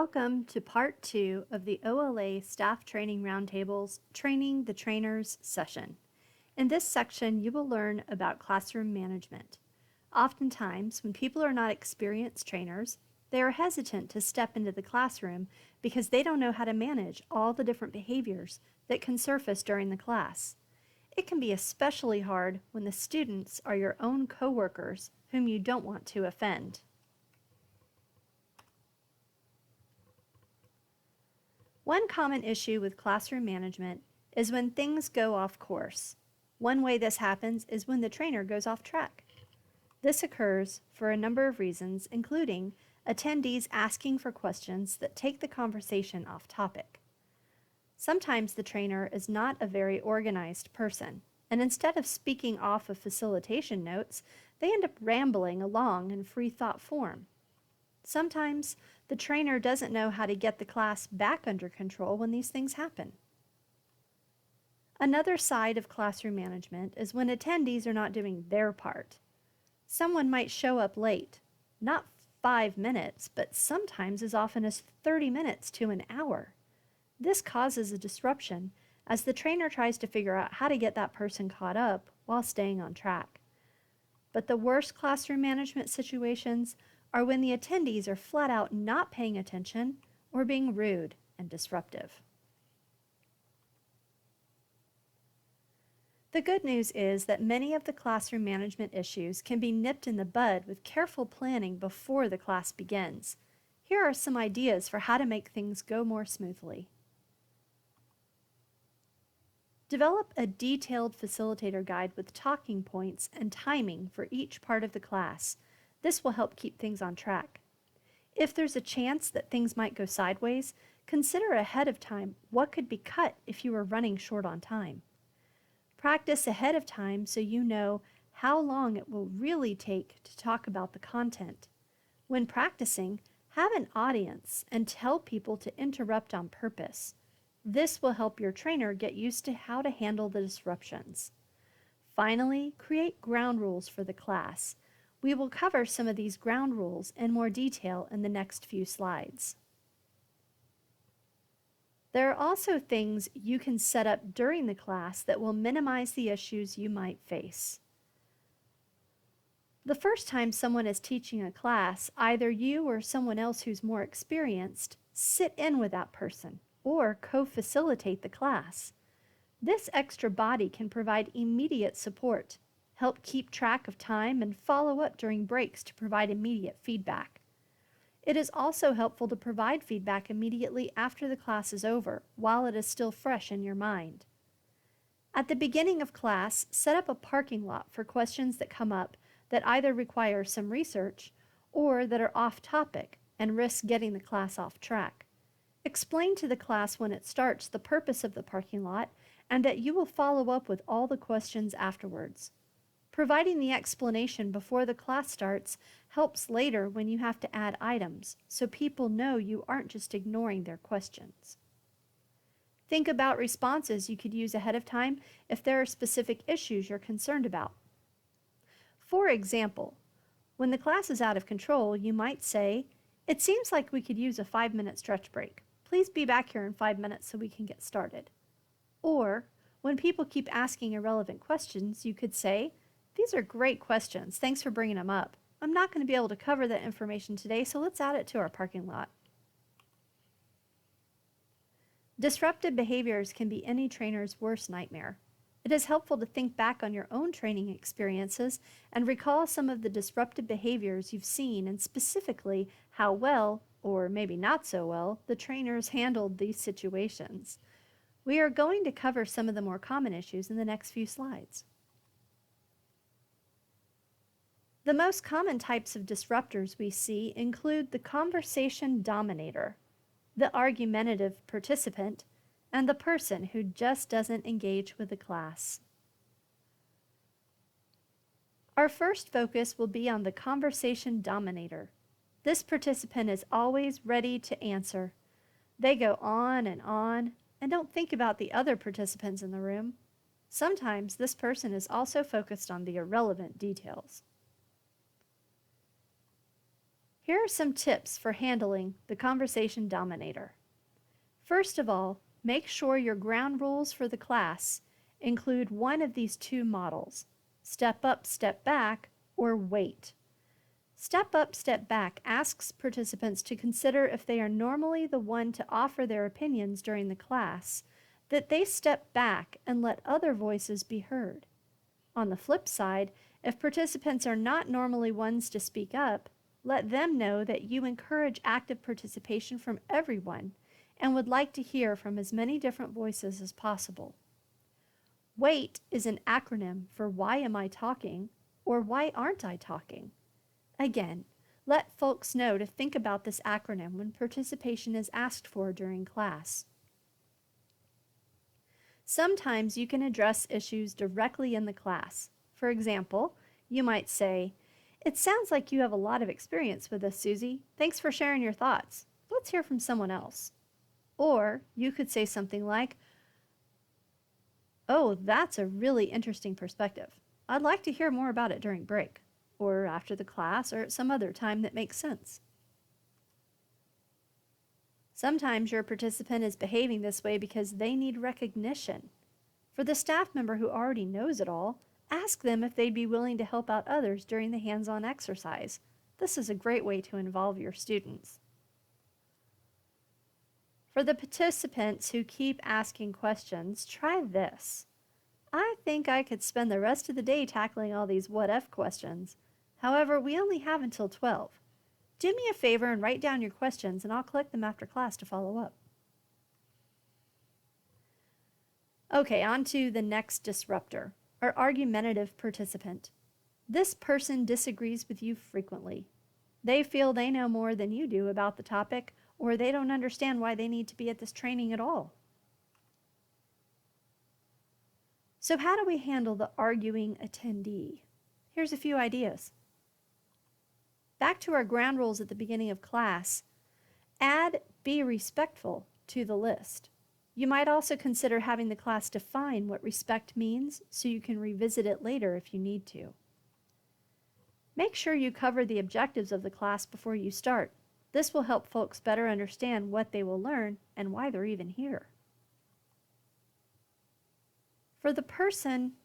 Welcome to Part 2 of the OLA Staff Training Roundtables Training the Trainers session. In this section, you will learn about classroom management. Oftentimes, when people are not experienced trainers, they are hesitant to step into the classroom because they don't know how to manage all the different behaviors that can surface during the class. It can be especially hard when the students are your own coworkers whom you don't want to offend. One common issue with classroom management is when things go off course. One way this happens is when the trainer goes off track. This occurs for a number of reasons, including attendees asking for questions that take the conversation off topic. Sometimes the trainer is not a very organized person, and instead of speaking off of facilitation notes, they end up rambling along in free thought form. Sometimes the trainer doesn't know how to get the class back under control when these things happen. Another side of classroom management is when attendees are not doing their part. Someone might show up late, not 5 minutes, but sometimes as often as 30 minutes to an hour. This causes a disruption as the trainer tries to figure out how to get that person caught up while staying on track. But the worst classroom management situations are when the attendees are flat out not paying attention or being rude and disruptive. The good news is that many of the classroom management issues can be nipped in the bud with careful planning before the class begins. Here are some ideas for how to make things go more smoothly. Develop a detailed facilitator guide with talking points and timing for each part of the class. This will help keep things on track. If there's a chance that things might go sideways, consider ahead of time what could be cut if you are running short on time. Practice ahead of time so you know how long it will really take to talk about the content. When practicing, have an audience and tell people to interrupt on purpose. This will help your trainer get used to how to handle the disruptions. Finally, create ground rules for the class. We will cover some of these ground rules in more detail in the next few slides. There are also things you can set up during the class that will minimize the issues you might face. The first time someone is teaching a class, either you or someone else who's more experienced, sit in with that person or co-facilitate the class. This extra body can provide immediate support, help keep track of time, and follow up during breaks to provide immediate feedback. It is also helpful to provide feedback immediately after the class is over, while it is still fresh in your mind. At the beginning of class, set up a parking lot for questions that come up that either require some research or that are off topic and risk getting the class off track. Explain to the class when it starts the purpose of the parking lot and that you will follow up with all the questions afterwards. Providing the explanation before the class starts helps later when you have to add items, so people know you aren't just ignoring their questions. Think about responses you could use ahead of time if there are specific issues you're concerned about. For example, when the class is out of control, you might say, "It seems like we could use a 5-minute stretch break. Please be back here in 5 minutes so we can get started." Or, when people keep asking irrelevant questions, you could say, "These are great questions. Thanks for bringing them up. I'm not going to be able to cover that information today, so let's add it to our parking lot." Disruptive behaviors can be any trainer's worst nightmare. It is helpful to think back on your own training experiences and recall some of the disruptive behaviors you've seen and specifically how well, or maybe not so well, the trainers handled these situations. We are going to cover some of the more common issues in the next few slides. The most common types of disruptors we see include the conversation dominator, the argumentative participant, and the person who just doesn't engage with the class. Our first focus will be on the conversation dominator. This participant is always ready to answer. They go on and don't think about the other participants in the room. Sometimes this person is also focused on the irrelevant details. Here are some tips for handling the conversation dominator. First of all, make sure your ground rules for the class include one of these two models: step up, step back, or wait. Step up, step back asks participants to consider if they are normally the one to offer their opinions during the class, that they step back and let other voices be heard. On the flip side, if participants are not normally ones to speak up, let them know that you encourage active participation from everyone and would like to hear from as many different voices as possible. WAIT is an acronym for Why Am I Talking? Or Why Aren't I Talking? Again, let folks know to think about this acronym when participation is asked for during class. Sometimes you can address issues directly in the class. For example, you might say, "It sounds like you have a lot of experience with this, Susie. Thanks for sharing your thoughts. Let's hear from someone else." Or you could say something like, "Oh, that's a really interesting perspective. I'd like to hear more about it during break, or after the class, or at some other time that makes sense." Sometimes your participant is behaving this way because they need recognition. For the staff member who already knows it all, ask them if they'd be willing to help out others during the hands-on exercise. This is a great way to involve your students. For the participants who keep asking questions, try this. "I think I could spend the rest of the day tackling all these what-if questions. However, we only have until 12. Do me a favor and write down your questions, and I'll collect them after class to follow up." Okay, on to the next disruptor, our argumentative participant. This person disagrees with you frequently. They feel they know more than you do about the topic, or they don't understand why they need to be at this training at all. So how do we handle the arguing attendee? Here's a few ideas. Back to our ground rules at the beginning of class, add "be respectful" to the list. You might also consider having the class define what respect means so you can revisit it later if you need to. Make sure you cover the objectives of the class before you start. This will help folks better understand what they will learn and why they're even here. For the person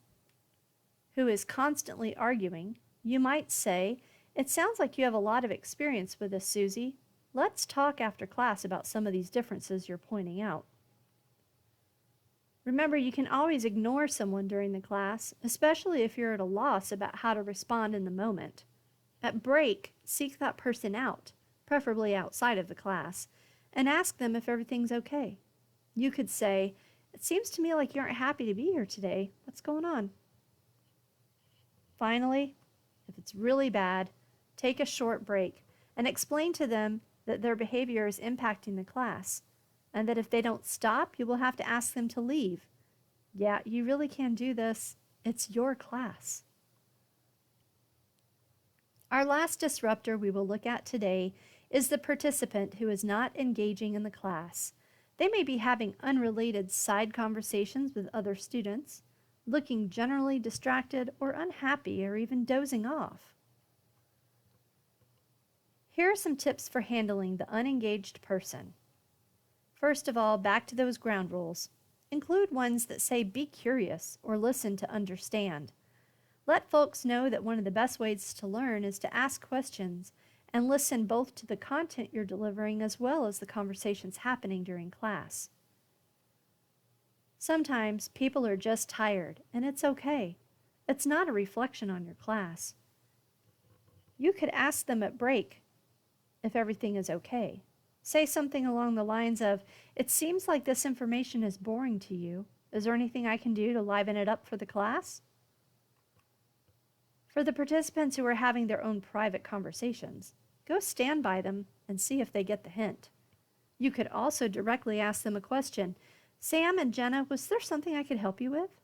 who is constantly arguing, you might say, "It sounds like you have a lot of experience with this, Susie. Let's talk after class about some of these differences you're pointing out." Remember, you can always ignore someone during the class, especially if you're at a loss about how to respond in the moment. At break, seek that person out, preferably outside of the class, and ask them if everything's okay. You could say, "It seems to me like you aren't happy to be here today. What's going on?" Finally, if it's really bad, take a short break and explain to them that their behavior is impacting the class, and that if they don't stop, you will have to ask them to leave. Yeah, you really can do this. It's your class. Our last disruptor we will look at today is the participant who is not engaging in the class. They may be having unrelated side conversations with other students, looking generally distracted or unhappy, or even dozing off. Here are some tips for handling the unengaged person. First of all, back to those ground rules. Include ones that say "be curious" or "listen to understand." Let folks know that one of the best ways to learn is to ask questions and listen both to the content you're delivering as well as the conversations happening during class. Sometimes people are just tired, and it's okay. It's not a reflection on your class. You could ask them at break if everything is okay. Say something along the lines of, "It seems like this information is boring to you. Is there anything I can do to liven it up for the class?" For the participants who are having their own private conversations, go stand by them and see if they get the hint. You could also directly ask them a question. "Sam and Jenna, was there something I could help you with?"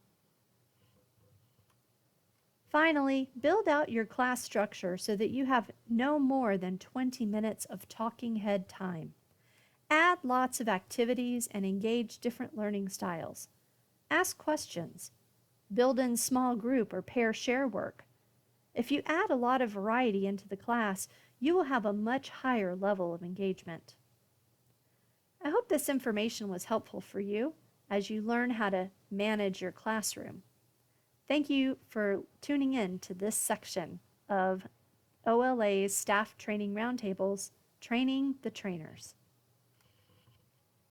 Finally, build out your class structure so that you have no more than 20 minutes of talking head time. Add lots of activities and engage different learning styles. Ask questions. Build in small group or pair share work. If you add a lot of variety into the class, you will have a much higher level of engagement. I hope this information was helpful for you as you learn how to manage your classroom. Thank you for tuning in to this section of OLA's Staff Training Roundtables, Training the Trainers.